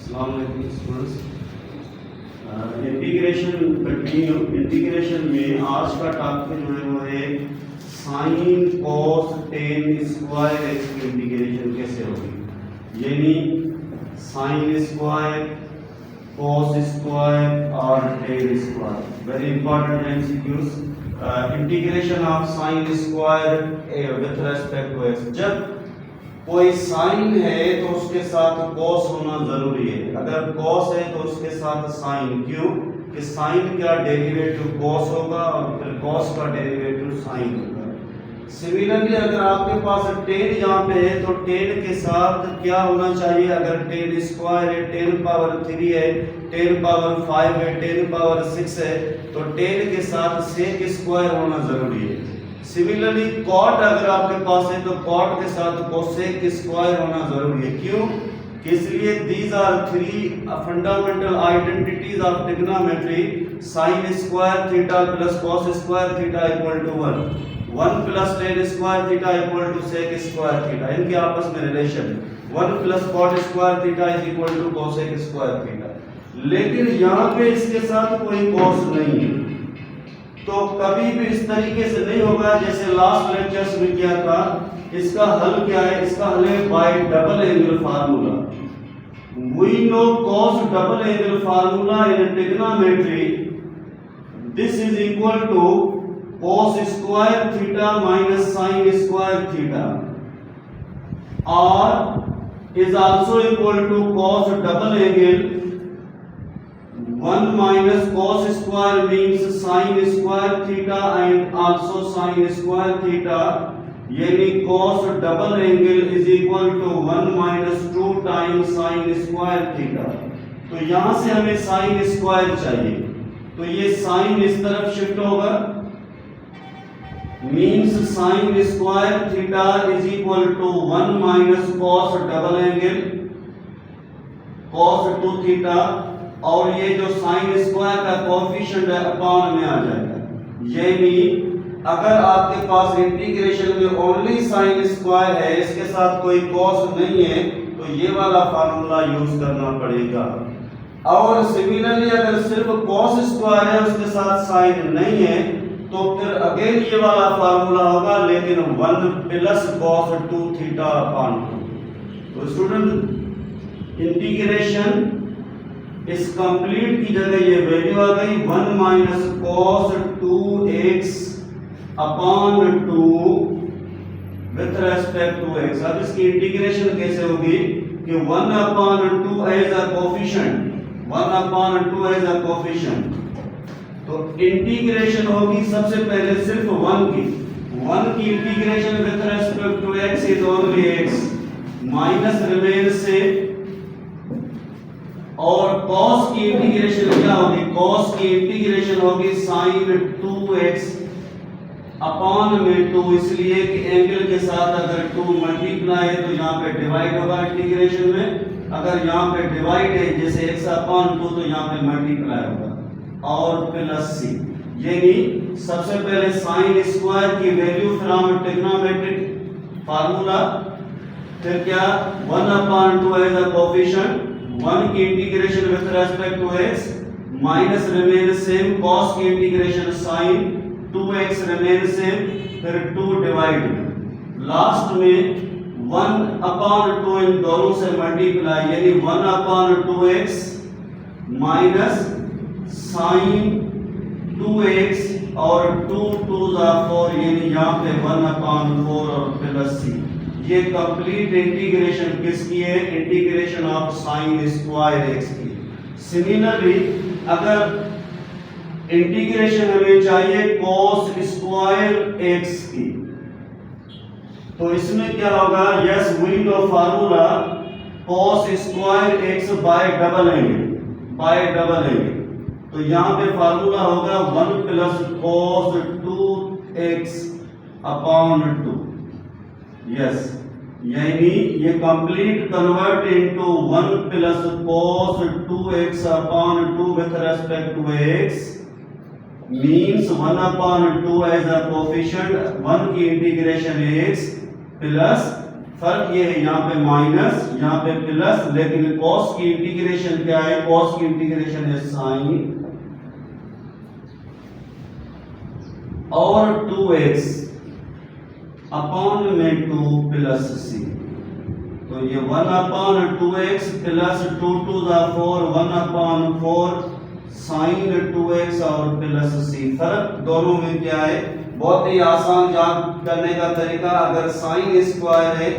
अस्सलाम वालेकुम students. Integration continue. Integration में आज का टॉपिक जो है वो है sine cos tan square x की इंटीग्रेशन कैसे होगी, यानी साइन स्क्वायर कॉस स्क्वायर और tan square. Very important MCQs. Integration of sine square with respect to x. जब कोई साइन है तो उसके साथ कॉस होना जरूरी है। अगर कॉस है तो उसके साथ साइन। क्यों कि साइन का डेरिवेटिव कॉस होगा और फिर कॉस का डेरिवेटिव साइन होगा। सिमिलरली अगर आपके पास टेन यहाँ पे है तो टेन के साथ क्या होना चाहिए, अगर टेन स्क्वायर है, टेन पावर 3 है, टेन पावर 5 है, टेन पावर 6 है, तो टेन के साथ सेक स्क्वायर होना जरूरी है। सिमिलरली कॉट अगर आपके पास है तो कॉट के साथ कोसेक स्क्वायर होना जरूरी है। क्यों कि इसलिए these are three fundamental identities of trigonometry. Sine square theta plus cos square theta equal to 1 plus tan square theta equal to sec square theta. इनके आपस में relation 1 plus cot square theta is equal to cosec square theta. लेकिन यहाँ पे इसके साथ कोई cos नहीं है तो कभी भी इस तरीके से नहीं होगा जैसे लास्ट लेक्चर्स में किया था। इसका हल क्या है, इसका हल है by double angle formula. We know cos double angle formula in trigonometry. This is equal to cos square theta minus sin square theta और is also equal to cos double angle 1 minus cos square means sin square theta and also sin square theta, यानी cos double angle is equal to 1 minus 2 times sin square theta। तो यहां से हमें sin square चाहिए तो ये sin इस तरफ शिफ्ट होगा, means sin square theta is equal to 1 minus cos double angle cos 2 theta और ये जो साइन स्क्वायर का कोएफिशिएंट है अपॉन में आ जाएगा। यानी अगर आपके पास इंटीग्रेशन में ओनली साइन स्क्वायर है, इसके साथ कोई कॉस नहीं है, तो ये वाला फार्मूला यूज करना पड़ेगा। और सिमिलरली अगर सिर्फ कॉस स्क्वायर है उसके साथ साइन नहीं है तो फिर अगेन ये वाला फार्मूला होगा, लेकिन 1 प्लस कॉस 2 थीटा अपॉन 2। तो स्टूडेंट इंटीग्रेशन इस कंप्लीट की जगह ये वैल्यू आ गई 1 minus cos 2x upon 2 with respect to x। अब इसकी इंटीग्रेशन कैसे होगी कि 1 upon 2 as a coefficient, 1 upon 2 as a coefficient. तो इंटीग्रेशन होगी सबसे पहले सिर्फ 1 की integration with respect to x is only x minus remain same, और cos की इंटीग्रेशन क्या होगी, cos की इंटीग्रेशन होगी sin 2x अपॉन में 2, इसलिए कि एंगल के साथ अगर 2 मल्टीप्लाई है तो यहाँ पे डिवाइड होगा इंटीग्रेशन में, अगर यहाँ पे डिवाइड है जैसे x अपॉन 2 तो यहाँ पे मल्टीप्लाई होगा और प्लस c। यानी सबसे पहले sin स्क्वायर की वैल्यू फ्रॉम ट्रिग्नोमेट्रिक फार्मूला, फिर क्या 1 अपॉन 2 एज अ कोएफिशिएंट, 1 की integration with respect to x minus remain same, cos की integration sin 2x remain same, फिर 2 डिवाइड, लास्ट में 1 अपॉन 2 इन दोनों से मल्टीप्लाई, यानी 1 upon 2x minus sin 2x और 2 2 4, यानी यहाँ पे 1 अपॉन 4 और प्लस c। ये कंप्लीट इंटीग्रेशन किसकी है, integration of sine square x की। सिमिलरली अगर इंटीग्रेशन हमें चाहिए कॉस स्क्वायर एक्स की तो इसमें क्या होगा, yes we know formula cos square x by double angle. तो यहाँ पे फार्मूला होगा 1 plus cos 2x upon 2। Yes यानी ये complete convert into 1 plus cos 2x upon 2 with respect to x means 1 upon 2 as a coefficient, 1 की integration x plus फर्क ये है, यहाँ पे माइनस, यहाँ पे प्लस, लेकिन कॉस की इंटीग्रेशन क्या है? कॉस की इंटीग्रेशन है साइन और 2x अपॉन में 2 प्लस सी। तो ये 1/2x प्लस 2 2 4, 1/4 साइन 2x और प्लस सी। फर्क दोनों में क्या है? बहुत ही आसान याद करने का तरीका, अगर साइन स्क्वायर है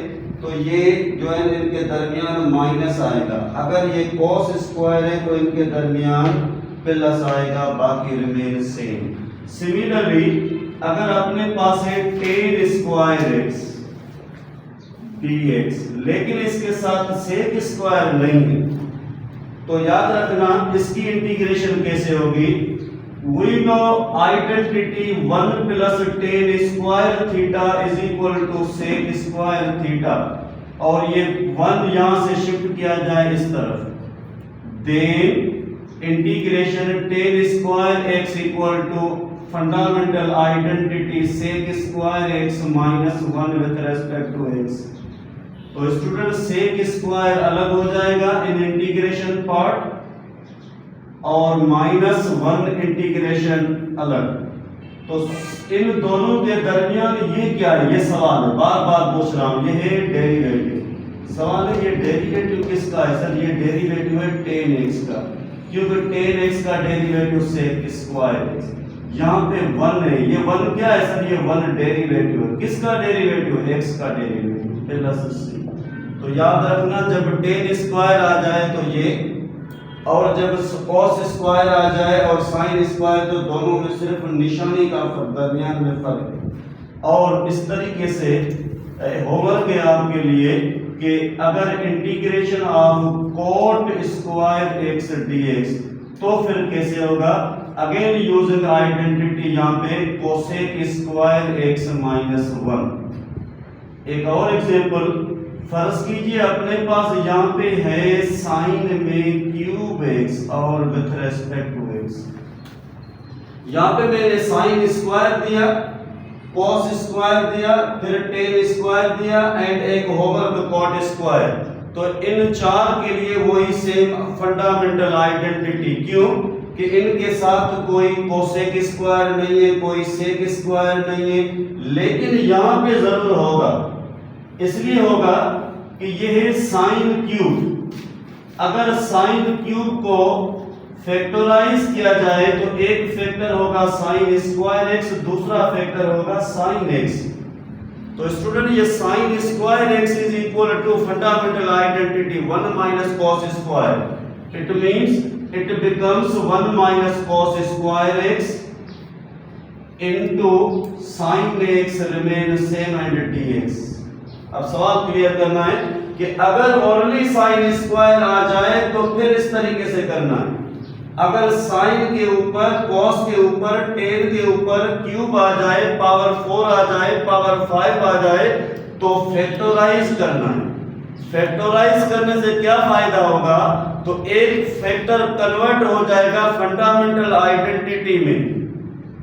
तो ये जो है इनके दरमियान माइनस आएगा, अगर ये कॉस स्क्वायर है तो इनके दरमियान प्लस आएगा, बाकी रिमेन सेम। सिमिलरली अगर अपने पास है tan स्क्वायर x dx, लेकिन इसके साथ sec स्क्वायर नहीं है, तो याद रखना इसकी इंटीग्रेशन कैसे होगी? We know identity 1 plus tan square theta is equal to sec square theta, और ये 1 यहां से शिफ्ट किया जाए इस तरफ, then integration tan square x equal to fundamental identity sec square x minus 1 with respect to x। तो student sec square अलग हो जाएगा इन इंटीग्रेशन पार्ट और -1 इंटीग्रेशन अलग। तो इन दोनों के दरमियान ये क्या है? ये सवाल है, बार बार पूछ रहा हूं, ये है डेरिवेटिव। सवाल है ये डेरिवेटिव किसका है? सर ये डेरिवेटिव है tan x का, क्योंकि tan x का डेरिवेटिव sec स्क्वायर x। यहाँ पे 1 है, ये 1 क्या है सर? ये 1 डेरिवेटिव है, किसका डेरिवेटिव? x का डेरिवेटिव प्लस c। तो याद रखना जब tan स्क्वायर आ जाए तो ये, और जब cos स्क्वायर आ जाए और sin स्क्वायर, तो दोनों में सिर्फ निशानी का दरमियान में फर्क है। और इस तरीके से होमवर्क है आपके लिए कि अगर integration of cot square x dx, तो फिर कैसे होगा? अगेन यूजिंग आइडेंटिटी, यहाँ पे cosec स्क्वायर x माइनस 1। एक और एग्जांपल, फर्ज कीजिए अपने पास यहाँ पे है साइन में क्यूब x और विथ रेस्पेक्ट टू x। यहाँ पे मैंने साइन स्क्वायर दिया, कॉस स्क्वायर दिया, फिर टेन स्क्वायर दिया एंड एक होमवर्क कॉट स्क्वायर। तो इन चार के लिए वही सेम फंडामेंटल आइडेंटिटी, क्यों कि इनके साथ कोई कोसेक स्क्वायर नहीं है, कोई सेक स्क्वायर नहीं है, लेकिन यहाँ पे जरूर होगा। इसलिए होगा कि यह है साइन क्यूब। अगर साइन क्यूब को फैक्टराइज किया जाए तो एक फैक्टर होगा साइन स्क्वायर एक्स, दूसरा फैक्टर होगा साइन एक्स। तो स्टूडेंट ये sine square x is equal to fundamental identity 1 minus cos square. It means it becomes 1 minus cos square x into sine x remain same and dx। अब सवाल clear करना है कि अगर only sine square आ जाए तो फिर इस तरीके से करना है। अगर साइन के ऊपर, कॉस के ऊपर, टेन के ऊपर क्यूब आ जाए, पावर 4 आ जाए, पावर 5 आ जाए, तो फैक्टराइज करना है। फैक्टराइज करने से क्या फायदा होगा? तो एक फैक्टर कन्वर्ट हो जाएगा फंडामेंटल आइडेंटिटी में,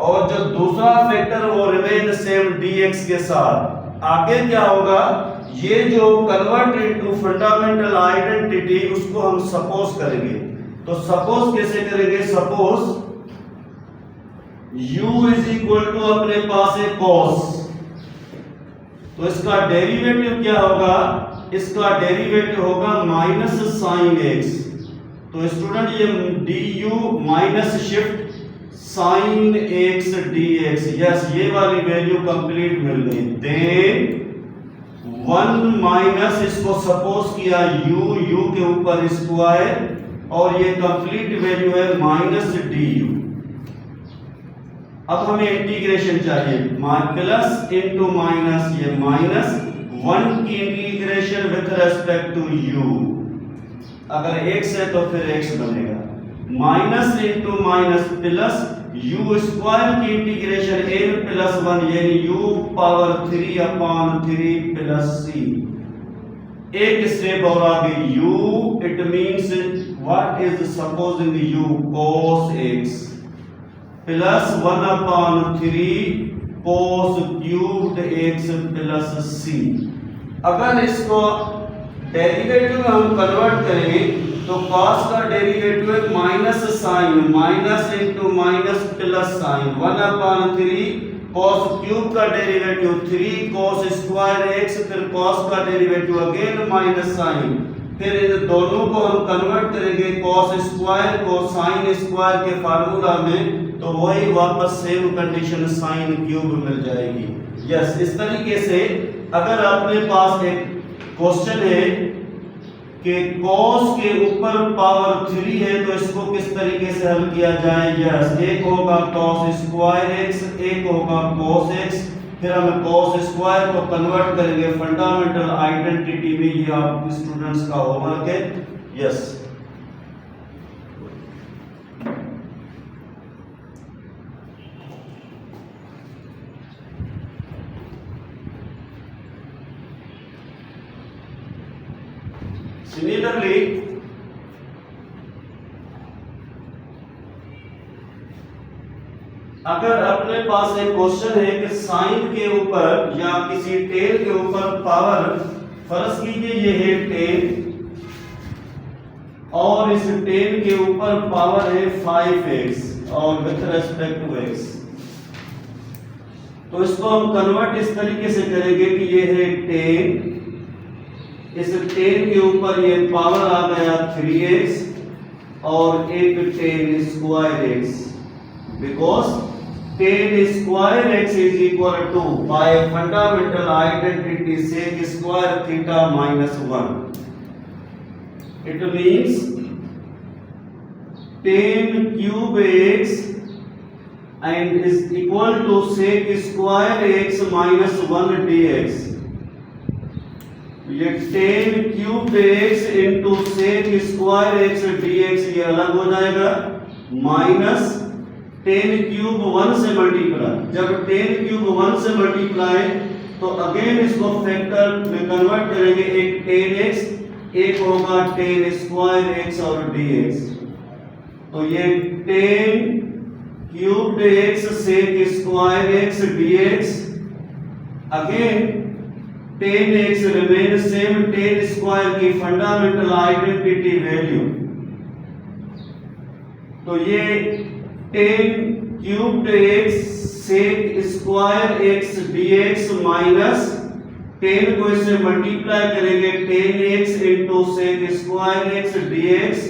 और जो दूसरा फैक्टर वो रिमेन सेम dx के साथ। आगे क्या होगा? ये जो कन्वर्ट इनटू फंडामेंटल आइडेंटिटी, उसको हम सपोज करेंगे। तो सपोज कैसे करेंगे? Suppose u is equal to अपने पास है cos, तो इसका डेरिवेटिव क्या होगा? इसका डेरिवेटिव होगा माइनस साइन x। तो स्टूडेंट ये du minus shift sine x dx, yes ये वाली वैल्यू कंप्लीट मिल गई। देन 1 माइनस, इसको सपोज किया u के ऊपर स्क्वायर, और ये कंप्लीट वैल्यू है माइनस du। अब हमें इंटीग्रेशन चाहिए, प्लस इनटू माइनस, ये माइनस 1 की integration with respect to u। अगर x है तो फिर x बनेगा, minus into minus plus u square की इंटीग्रेशन n प्लस 1 यानी u power 3 upon 3 plus c। एक स्टेप और आगे u, it means what is supposing u cos x plus 1 upon 3 cos cubed x plus c। अगर इसको derivative में हम convert करें तो cos का डेरिवेटिव है minus sine, minus into minus plus sine, 1/3 cos cube का डेरिवेटिव 3 cos स्क्वायर x, फिर cos का डेरिवेटिव अगेन माइनस साइन, फिर इन दोनों को हम कन्वर्ट करेंगे cos स्क्वायर को sin स्क्वायर के फार्मूला में, तो वही वापस सेम कंडीशन sin क्यूब मिल जाएगी। यस, इस तरीके से अगर अपने पास एक क्वेश्चन है कि cos के ऊपर पावर 3 है तो इसको किस तरीके से हल किया जाए। यस, एक होगा cos स्क्वायर x, एक होगा cos x, फिर हम cos स्क्वायर को कन्वर्ट करेंगे फंडामेंटल आइडेंटिटी में। ये आप स्टूडेंट्स का होमवर्क है। यस, सिमिलरली अगर अपने पास एक क्वेश्चन है कि साइन के ऊपर या किसी टेन के ऊपर पावर, फर्ज कीजिए ये है टेन और इस टेन के ऊपर पावर है 5x और विथ रेस्पेक्ट टू x, तो इसको हम कन्वर्ट इस तरीके से करेंगे कि ये है टेन, इस टेन के ऊपर ये पावर आ गया 3x और एक tan square x, because tan square x is equal to by fundamental identity sec square theta minus 1, it means tan cube x and is equal to sec square x minus 1 dx। ये ten cube x into sec square x dx ये अलग हो जाएगा, minus ten cube 1 से multiply, जब ten cube 1 से multiply तो again इसको फैक्टर में कन्वर्ट करेंगे, एक टेन x, एक होगा टेन स्क्वायर x और dx, तो ये ten cube x sec square x dx, again ten x remain same, ten square की फंडामेंटल आइडेंटिटी वैल्यू, तो ये ten cube x sec square x dx minus ten को इससे मल्टीप्लाई करेंगे, ten x into sec square x dx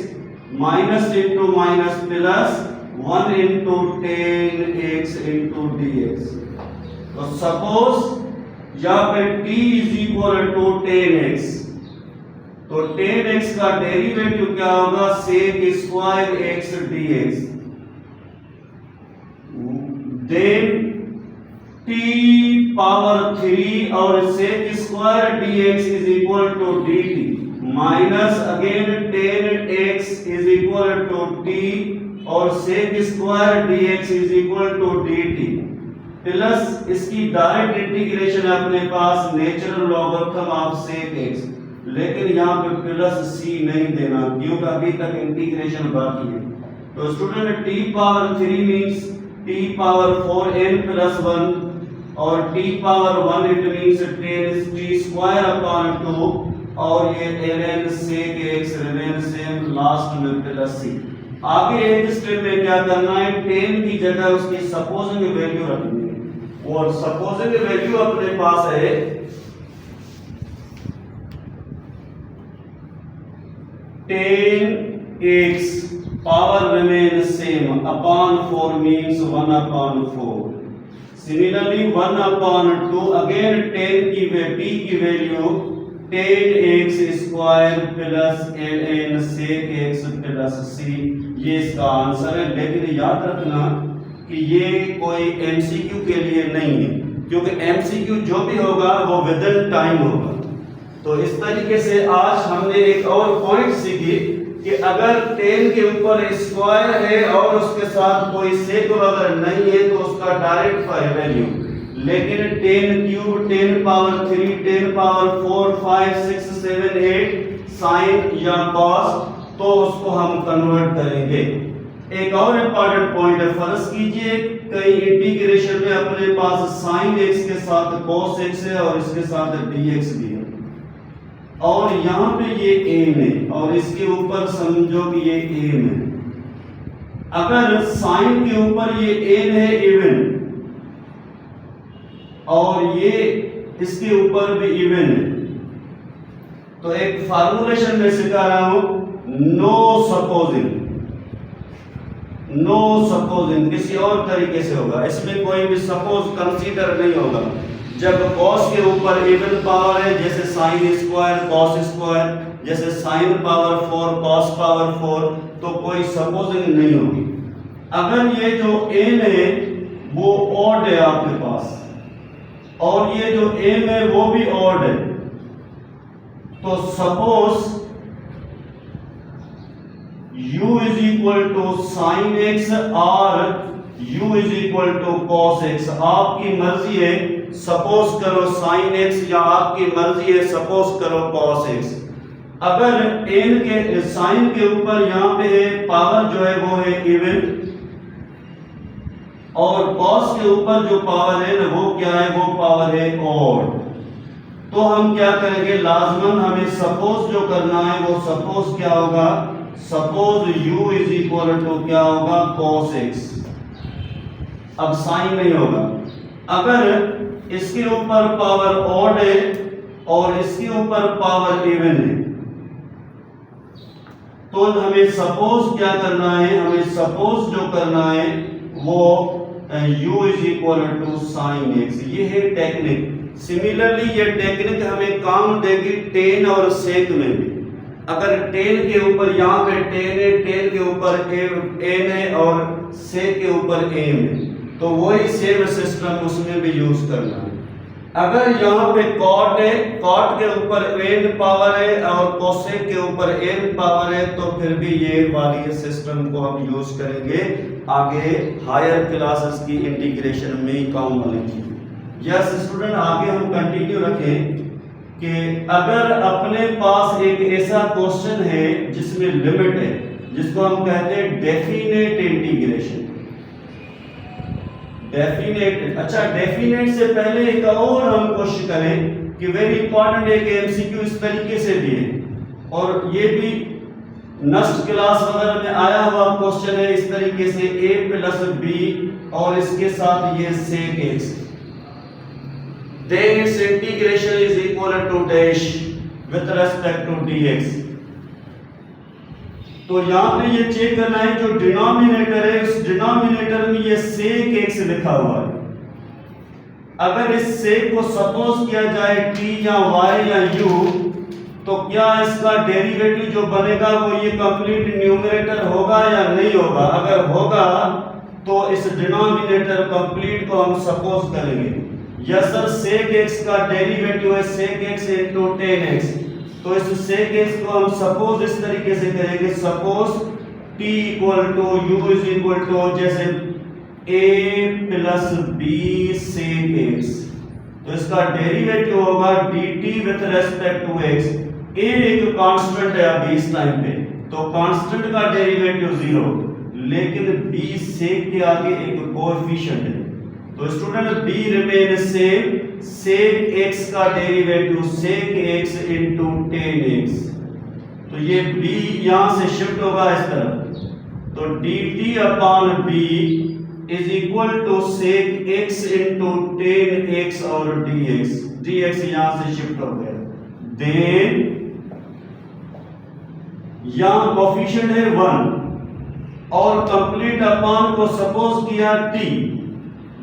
minus into minus plus 1 into ten x into dx। तो suppose यहाँ पे t is equal to ten x, तो tan x का derivative क्या होगा, sec square x dx, then t power 3 और sec square dx is equal to dt minus again ten x is equal to t और sec square dx is equal to dt plus इसकी direct integration अपने पास natural logarithm of sec x, लेकिन यहाँ पे plus c नहीं देना क्योंकि अभी तक इंटीग्रेशन बाकी है। तो student t power 3 means t power 4n plus 1 और t power 1 it means ten t square upon 2 और ये ln सेक x रिमेन सेम, लास्ट में प्लस c। आगे एक स्टेप में क्या करना है, टेन की जगह उसकी सपोजिंग वैल्यू रखनी है, और सपोजिंग वैल्यू अपने पास है ten x power remain same upon 4 means 1 upon 4, similarly 1 upon 2 again ten की t की value ten x square plus ln सेक x प्लस c, ये इसका आंसर है। लेकिन याद रखना कि ये कोई एमसीक्यू के लिए नहीं है, क्योंकि एमसीक्यू जो भी होगा वो विद इन टाइम होगा। तो इस तरीके से आज हमने एक और पॉइंट सीखी कि अगर टेन के ऊपर स्क्वायर है और उसके साथ कोई सेक वगैरह नहीं है तो उसका डायरेक्ट वैल्यू, लेकिन ten cube, ten power 3, ten power 4, 5, 6, 7, 8 sine या कॉस, तो उसको हम कन्वर्ट करेंगे। एक और इम्पॉर्टेंट पॉइंट है, फर्ज कीजिए कई इंटीग्रेशन में अपने पास साइन x के साथ cos x है और इसके साथ dx भी है, और यहाँ पे ये एन है और इसके ऊपर समझो कि ये एन है। अगर साइन के ऊपर ये एन है इवन और ये इसके ऊपर भी इवन है, तो एक फार्मूलेशन में सिखा रहा हूं, नो सपोजिंग किसी और तरीके से होगा, इसमें कोई भी सपोज कंसीडर नहीं होगा। जब कॉस के ऊपर इवन पावर है जैसे साइन स्क्वायर कॉस स्क्वायर, जैसे साइन पावर 4 कॉस पावर 4, तो कोई सपोजिंग नहीं होगी। अगर ये जो एन है वो ऑड है आपके पास और ये जो एम है वो भी ऑड है, तो suppose u is equal to sine x और u is equal to cos x. आपकी मर्जी है, सपोज करो साइन एक्स या आपकी मर्जी है सपोज करो कॉस एक्स। अगर एन के साइन के ऊपर यहां पे है पावर जो है वो है इवन और कॉस के ऊपर जो पावर है ना वो क्या है, वो पावर है ऑड। तो हम क्या करेंगे, लाजमन हमें सपोज जो करना है वो सपोज क्या होगा, suppose u is equal to क्या होगा cos x। अब साइन नहीं होगा। अगर इसके ऊपर पावर ऑड है और इसके ऊपर पावर इवन है तो हमें सपोज क्या करना है, हमें सपोज जो करना है वो u is equal to sine x। ये है टेक्निक। सिमिलरली ये टेक्निक हमें काम देगी टेन और सेक में भी। अगर टेन के ऊपर यहाँ पे टेन है, टेन के ऊपर एन है और सेक के ऊपर एम है, तो वही सेम सिस्टम उसमें भी यूज करना है। अगर यहाँ पे कॉट है, कॉट के ऊपर एन पावर है और कोसेक के ऊपर एन पावर है, तो फिर भी ये वाली सिस्टम को हम यूज करेंगे आगे हायर क्लासेस की इंटीग्रेशन में काम वाले की। यस स्टूडेंट, आगे हम कंटिन्यू रखें कि अगर अपने पास एक ऐसा क्वेश्चन है जिसमें लिमिट है, जिसको हम कहते हैं डेफिनेट इंटीग्रेशन। डेफिनेट, अच्छा डेफिनेट से पहले एक और हम कोशिश करें कि वेरी इंपॉर्टेंट एक एमसीक्यू इस तरीके से भी है और ये भी नेक्स्ट क्लास वगैरह में आया हुआ क्वेश्चन है इस तरीके से, a प्लस बी और इसके साथ ये sec x, then its integration is equal to dash with respect to dx। तो यहां पे ये चेक करना है जो डिनोमिनेटर है उस डिनोमिनेटर में ये sec x लिखा हुआ है। अगर इस sec को सपोज किया जाए t या y या u, तो क्या इसका डेरिवेटिव जो बनेगा वो ये कंप्लीट न्यूमरेटर होगा या नहीं होगा। अगर होगा तो इस डिनोमिनेटर कंप्लीट को हम सपोज करेंगे। यस सर, sec x का डेरिवेटिव है sec x into tan x, तो इस sec x को हम सपोज इस तरीके से करेंगे, suppose t equal to u is equal to जैसे a plus b sec x, तो इसका डेरिवेटिव होगा dt with respect to x। a एक कांस्टेंट है अभी इस टाइम पे, तो कांस्टेंट का डेरिवेटिव 0, लेकिन b sec के आगे एक कोएफिशिएंट है, तो student b remain same, sec x का derivative sec x into tan x, तो ये b यहां से शिफ्ट होगा इस तरफ, तो dt upon b is equal to sec x into tan x और dx यहां से शिफ्ट हो गया। देन यहां कोएफिशिएंट है 1 और कंप्लीट अपॉन को सपोज किया t,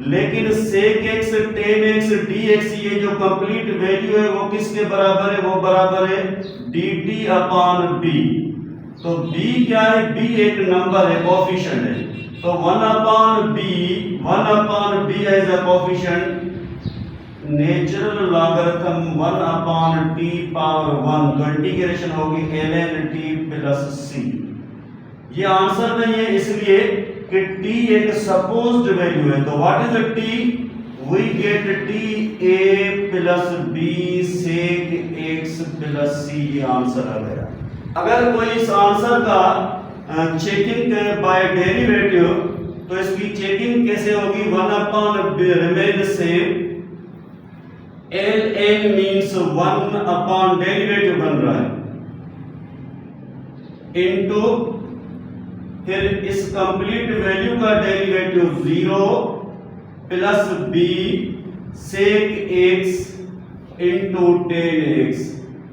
लेकिन sec x tan x dx ये जो कंप्लीट वैल्यू है वो किसके बराबर है, वो बराबर है dt अपॉन b। तो b क्या है, b एक नंबर है, कोएफिशिएंट है, तो 1 upon b as a coefficient, natural logarithm 1 upon t power 1, तो इंटीग्रेशन होगी ln t प्लस c। ये आंसर नहीं है इसलिए कि t एक सपोज्ड वैल्यू है, तो what is t, we get t a plus b sec x plus c, ये आंसर आ गया। अगर कोई इस आंसर का चेकिंग बाय डेरिवेटिव, तो इसकी चेकिंग कैसे होगी, 1 upon remain same l n means 1 upon derivative बन रहा है इनटू फिर इस कंप्लीट वैल्यू का derivative 0 plus b sec x into 10x।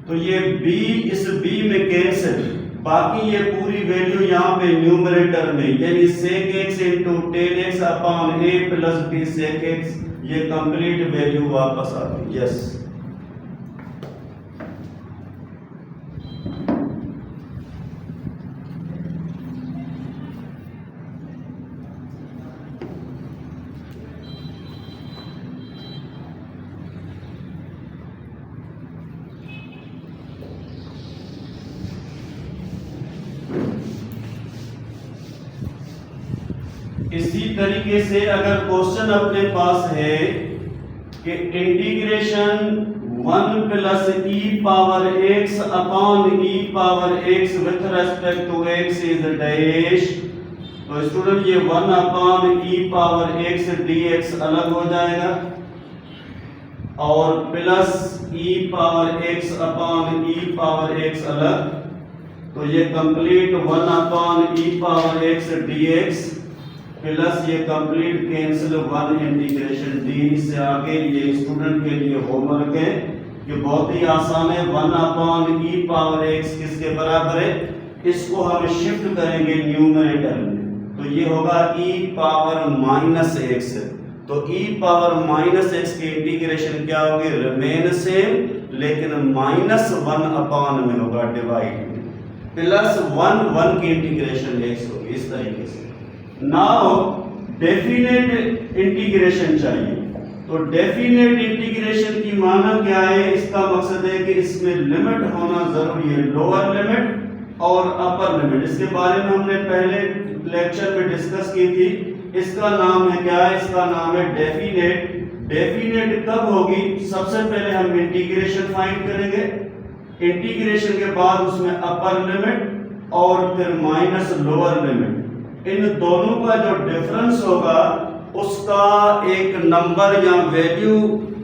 तो ये b इस b में कैंसिल, बाकी ये पूरी वैल्यू यहाँ पे न्यूमरेटर में यानी sec x into 10x upon a plus b sec x, ये कंप्लीट वैल्यू वापस आ गई। यस इसी तरीके से अगर क्वेश्चन अपने पास है कि integration 1 plus e power x upon e power x with respect to x is dash, तो स्टूडेंट ये 1 upon e power x dx अलग हो जाएगा और plus e power x upon e power x अलग, तो ये complete 1 upon e power x dx plus ये कंप्लीट कैंसिल 1 इंटीग्रेशन डी। इससे आगे ये स्टूडेंट के लिए होमवर्क है कि बहुत ही आसान है। 1 अपॉन ई पावर एक्स किसके बराबर है, इसको हम शिफ्ट करेंगे न्यूमरेटर में, तो ये होगा ई पावर माइनस एक्स। तो ई पावर माइनस एक्स की इंटीग्रेशन क्या होगी, रिमेन सेम लेकिन -1 अपॉन में होगा डिवाइड में, प्लस 1 की इंटीग्रेशन एक्स होगी। इस तरीके से नाउ डेफिनेट इंटीग्रेशन चाहिए, तो डेफिनेट इंटीग्रेशन की माना क्या है, इसका मकसद है कि इसमें लिमिट होना जरूरी है, लोअर लिमिट और अपर लिमिट। इसके बारे में हमने पहले लेक्चर में डिस्कस की थी। इसका नाम है क्या है, इसका नाम है डेफिनेट। डेफिनेट कब होगी, सबसे पहले हम इंटीग्रेशन फाइंड करेंगे, इंटीग्रेशन के बाद उसमें अपर लिमिट और फिर माइनस लोअर लिमिट, इन दोनों का जो डिफरेंस होगा उसका एक नंबर या वैल्यू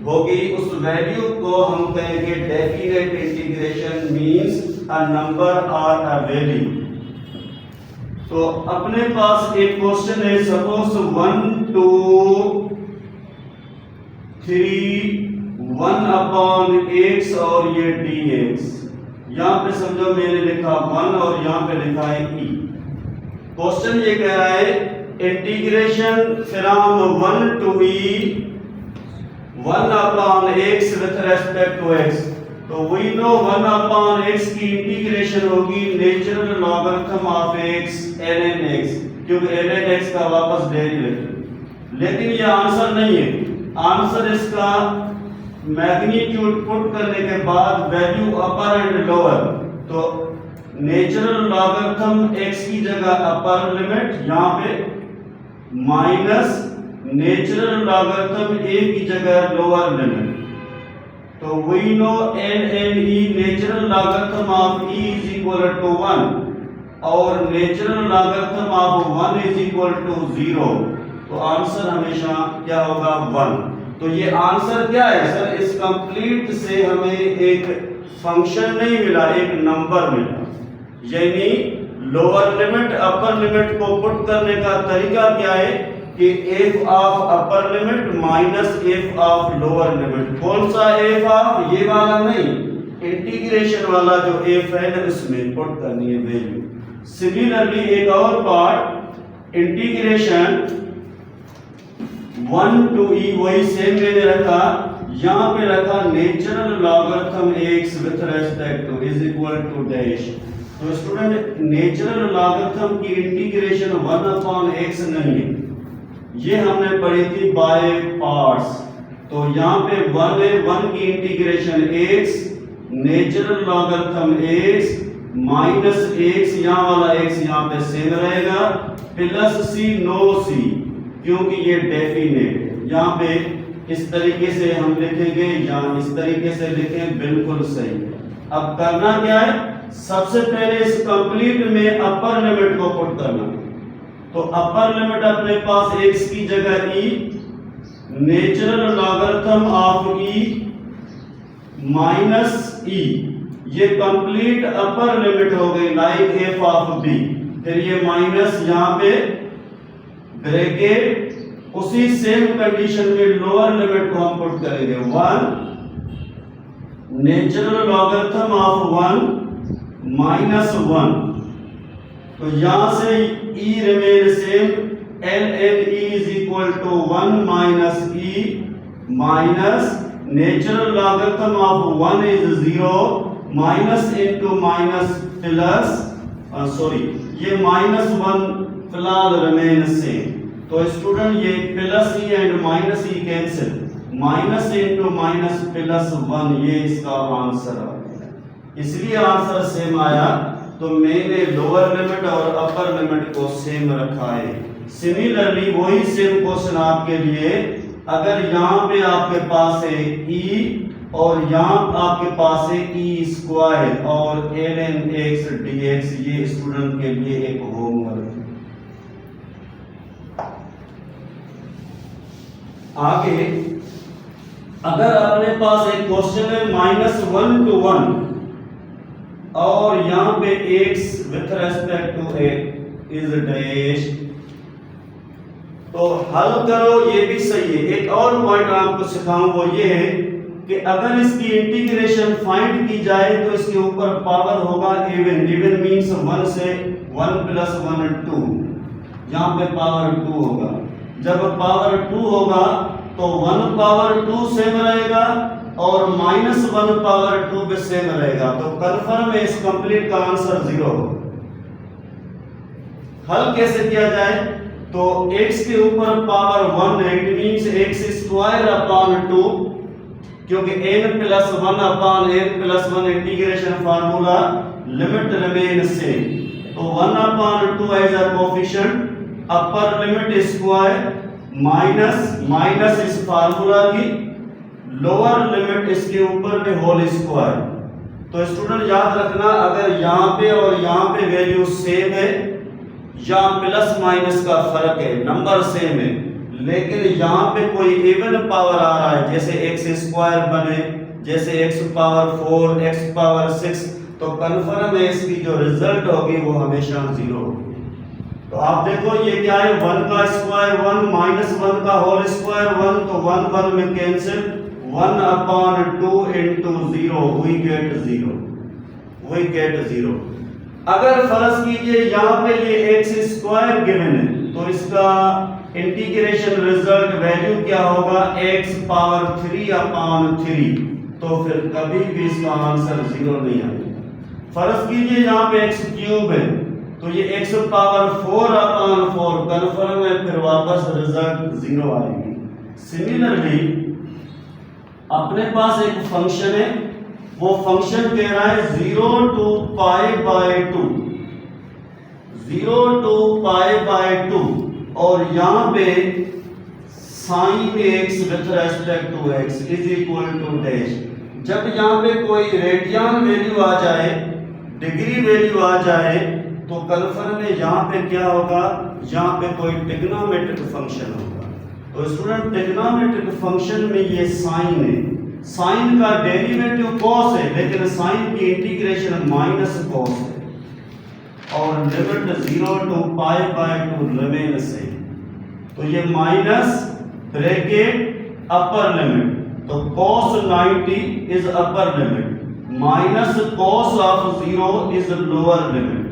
होगी, उस वैल्यू को हम कहेंगे definite integration means a number और अ वैल्यू। तो अपने पास एक क्वेश्चन है, सपोज 1 2 3 1 अपॉन x और ये dx, यहां पे समझो मैंने लिखा 1 और यहां पे लिखा है e। क्वेश्चन ये कह रहा है integration from 1 to e 1 upon x with respect to x, तो वी नो 1 अपॉन x की इंटीग्रेशन होगी natural logarithm of x ln x, क्योंकि ln x का वापस डेरिवेटिव। लेकिन ये आंसर नहीं है, आंसर इसका मैग्नीट्यूड पुट करने के बाद वैल्यू अपर एंड लोअर, तो नेचुरल लॉगरिथम x की जगह अपर लिमिट, यहाँ पे माइनस नेचुरल लॉगरिथम a की जगह लोअर लिमिट। तो we know ln e natural logarithm of e is equal to 1 और natural logarithm of 1 is equal to 0, तो आंसर हमेशा क्या होगा 1। तो ये आंसर क्या है सर, इस कंप्लीट से हमें एक फंक्शन नहीं मिला, एक नंबर मिला, यानी लोअर लिमिट अपर लिमिट को पुट करने का तरीका क्या है कि f of upper limit minus f of lower limit. कौन सा f ऑफ, ये वाला नहीं, इंटीग्रेशन वाला जो f है ना उसमें पुट करनी है वैल्यू। सिमिलरली एक और पार्ट इंटीग्रेशन 1 टू e, वही सेम मैंने रखा, यहाँ पे रखा natural logarithm x with respect to is equal to dash. तो स्टूडेंट नेचुरल लॉगरिथम की इंटीग्रेशन 1 अपॉन x नहीं है, ये हमने पढ़ी थी बाय पार्ट्स। तो यहाँ पे 1 है, 1 की integration x natural logarithm x minus x, यहाँ वाला x यहाँ पे सेम रहेगा, प्लस c नो c, क्योंकि ये डेफिनेट है। यहाँ पे इस तरीके से हम लिखेंगे या इस तरीके से लिखें, बिल्कुल सही है। अब करना क्या है, सबसे पहले इस कंप्लीट में अपर लिमिट को पुट करना, तो अपर लिमिट अपने पास x की जगह e natural logarithm of e minus e, ये कंप्लीट अपर लिमिट हो गई लाइक एफ ऑफ बी। फिर ये माइनस यहाँ पे ब्रैकेट, उसी सेम कंडीशन में लोअर लिमिट को हम पुट करेंगे 1 नेचुरल लॉगरिथम ऑफ 1 माइनस 1। तो यहां से e remain same, ln e is equal to 1 minus e minus natural logarithm of 1 is 0 minus into minus plus, sorry ये माइनस 1 फिलहाल रिमेन सेम। तो स्टूडेंट ये plus e and minus e cancel, minus into minus plus 1, ये इसका answer आ गया। इसलिए answer same आया, तो मैंने लोअर लिमिट और अपर लिमिट को सेम रखा है। सिमिलरली वही सेम क्वेश्चन आपके लिए, अगर यहाँ पे आपके पास है e और यहाँ आपके पास है e स्क्वायर और ln x dx, ये स्टूडेंट के लिए एक होमवर्क है। आगे अगर अपने पास एक क्वेश्चन है -1 to 1 और यहां पे x with respect to a is dash, तो हल करो, ये भी सही है। एक और पॉइंट आपको सिखाऊं वो ये है कि अगर इसकी इंटीग्रेशन फाइंड की जाए तो इसके ऊपर पावर होगा इवन, इवन मींस 1 से 1 प्लस 1 2, यहां पे पावर 2 होगा। जब पावर 2 होगा तो 1 पावर 2 सेम रहेगा और -1 पावर 2 भी सेम रहेगा, तो कंफर्म है इस कंप्लीट का आंसर 0 हो। हल कैसे किया जाए, तो x के ऊपर पावर 1 है, it means x square upon 2, क्योंकि n plus 1 upon n plus 1 integration formula limit remain same, तो 1 upon 2 as a coefficient, upper limit square minus इस फार्मूला की लोअर लिमिट इसके ऊपर में होल स्क्वायर। तो स्टूडेंट याद रखना, अगर यहाँ पे और यहाँ पे वैल्यू सेम है या प्लस माइनस का फर्क है, नंबर सेम है, लेकिन यहाँ पे कोई इवन पावर आ रहा है, जैसे एक्स स्क्वायर बने, जैसे x पावर 4, x पावर 6, तो कन्फर्म है इसकी जो रिजल्ट होगी वो हमेशा 0 होगी। तो आप देखो ये क्या है, 1 का स्क्वायर 1 माइनस 1 का होल स्क्वायर 1, तो 1 1 में cancel, 1 upon 2 into 0 we get 0, we get 0। अगर फर्ज कीजिए यहाँ पे ये x स्क्वायर गिवन है, तो इसका इंटीग्रेशन रिजल्ट वैल्यू क्या होगा, x पावर 3 अपॉन 3, तो फिर कभी भी इसका आंसर 0 नहीं आएगा। फर्ज कीजिए यहाँ पे x क्यूब है, तो ये x पावर 4 अपॉन 4 कन्फर्म है, फिर वापस रिजल्ट 0 आएगी। सिमिलरली अपने पास एक फंक्शन है, वो फंक्शन कह रहा है 0 to pi by 2, 0 to pi by 2, और यहाँ पे sine x with respect to x is equal to dash. जब यहाँ पे कोई रेडियन वैल्यू आ जाए, डिग्री वैल्यू आ जाए, तो कन्फर्म में यहाँ पे क्या होगा, यहाँ पे कोई ट्रिग्नोमेट्रिक फंक्शन होगा। तो स्टूडेंट ट्रिग्नोमेट्रिक फंक्शन में ये साइन है, साइन का डेरिवेटिव कॉस है, लेकिन साइन की इंटीग्रेशन माइनस कॉस है, और limit 0 to pi by 2 remain same. तो ये माइनस ब्रैकेट अपर लिमिट, तो cos 90 is upper limit, minus cos of 0 is lower limit.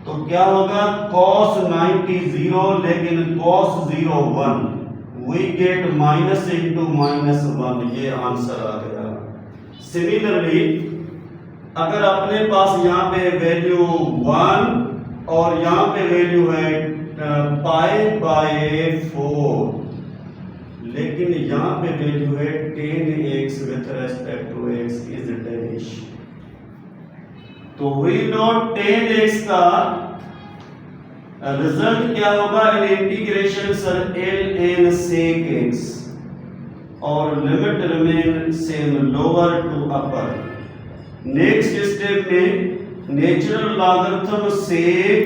तो क्या होगा, cos 90 0, लेकिन cos 0 1, we get minus into minus 1, ये आंसर आ गया। सिमिलरली अगर अपने पास यहाँ पे वैल्यू 1 और यहाँ पे वैल्यू है पाई बाय 4, लेकिन यहाँ पे वैल्यू है 10x with respect to x is dash, तो वी नो 10x का रिजल्ट क्या होगा, in integration sir ln sec x, और limit remain same lower to upper. Next step में natural logarithm sec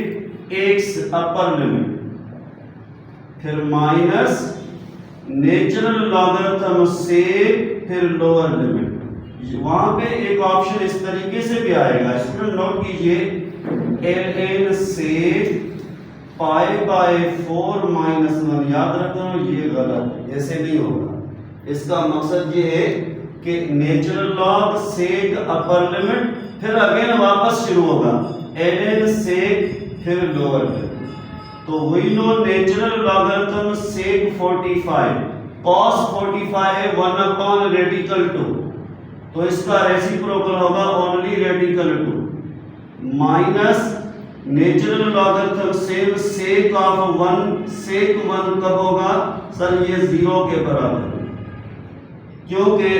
x upper limit, फिर minus natural logarithm sec, फिर lower limit, वहां पे एक ऑप्शन इस तरीके से भी आएगा, स्टूडेंट नोट कीजिए, ln sec pi by 4 minus 1। याद रखना ये गलत है, ऐसे नहीं होगा। इसका मकसद ये है कि natural log sec upper limit फिर अगेन वापस शुरू होगा ln सेक फिर लोअर लिमिट। तो we know natural logarithm sec 45 cos 45 है 1 अपॉन रेडिकल 2, तो इसका रेसिप्रोकल होगा only radical 2 minus natural logarithm same sake of 1। सेक 1 कब होगा सर? ये 0 के बराबर है, क्योंकि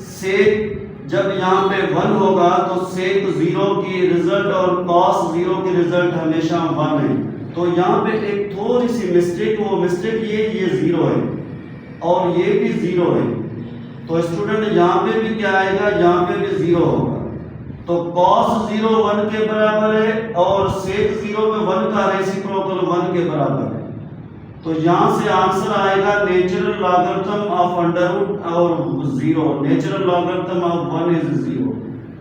सेक जब यहाँ पे 1 होगा तो सेक 0 की रिजल्ट और cos 0 की रिजल्ट हमेशा 1 है। तो यहाँ पे एक थोड़ी सी मिस्टेक, वो मिस्टेक ये 0 है और ये भी 0 है, तो स्टूडेंट यहाँ पे भी क्या आएगा? यहाँ पे भी 0 होगा। तो cos 0 1 के बराबर है और sec 0 में 1 का रेसिप्रोकल 1 के बराबर है। तो यहाँ से आंसर आएगा natural logarithm of under root और 0, नेचुरल लॉगरिथम ऑफ 1 इज 0।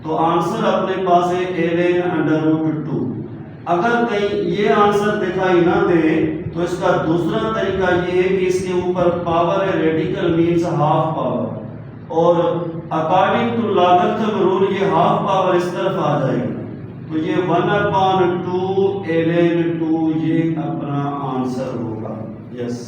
तो आंसर अपने पास है ln अंडर रूट 2। अगर कहीं ये आंसर दिखाई ना दे तो इसका दूसरा तरीका ये है कि इसके ऊपर पावर है, रेडिकल मींस हाफ पावर, और अकॉर्डिंग टू लॉगरिथम रूल ये हाफ पावर इस तरफ आ जाएगी, तो ये 1/2 ln 2 ये अपना आंसर होगा। यस।